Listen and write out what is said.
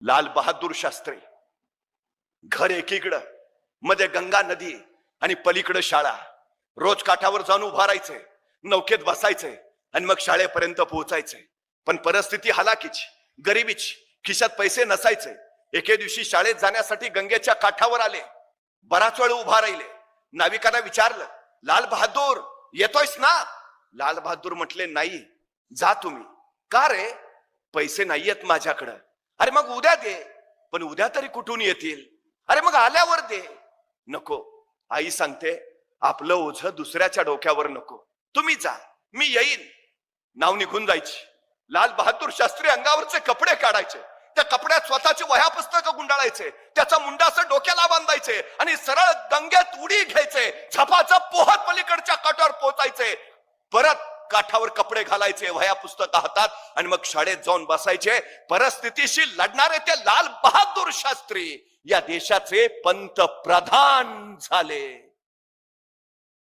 लाल बहादूर शास्त्री, घर एकीकडं, मध्ये गंगा नदी आणि पलीकडं शाळा. रोज काठावर जाऊन उभा राहायचंय, नौकेत बसायचंय आणि मग शाळेपर्यंत पोहोचायचंय. पण परिस्थिती हलाखीची, गरिबीची, खिशात पैसे नसायचे. एके दिवशी शाळेत जाण्यासाठी गंगेच्या काठावर आले. बराच वेळ उभा राहिले. नाविकांना विचारलं, लाल बहादूर येतोयस ना? लाल बहादूर म्हटले, नाही, जा तुम्ही. का रे? पैसे नाहीयेत माझ्याकडं. अरे मग उद्या दे. पण उद्या तरी कुठून येतील? अरे मग आल्यावर दे. नको, आई सांगते, आपलं ओझं दुसऱ्याच्या डोक्यावर नको. तुम्ही जा, मी येईन. नाव निघून जायची. लाल बहादूर शास्त्री अंगावरचे कपडे काढायचे, त्या कपड्यात स्वतःची वह्या पुस्तकं गुंडाळायचे, त्याचा मुंडा असं डोक्याला बांधायचे आणि सरळ गंगेत उडी घ्यायचे. झपाझप पोहत पलीकडच्या काठावर पोहोचायचे. परत काठावर कपडे घालायचे, वह्या पुस्तक हातात, आणि मग शाळेत जाऊन बसायचे. परिस्थितीशी लढणारे ते लाल बहादूर शास्त्री या देशाचे पंतप्रधान झाले.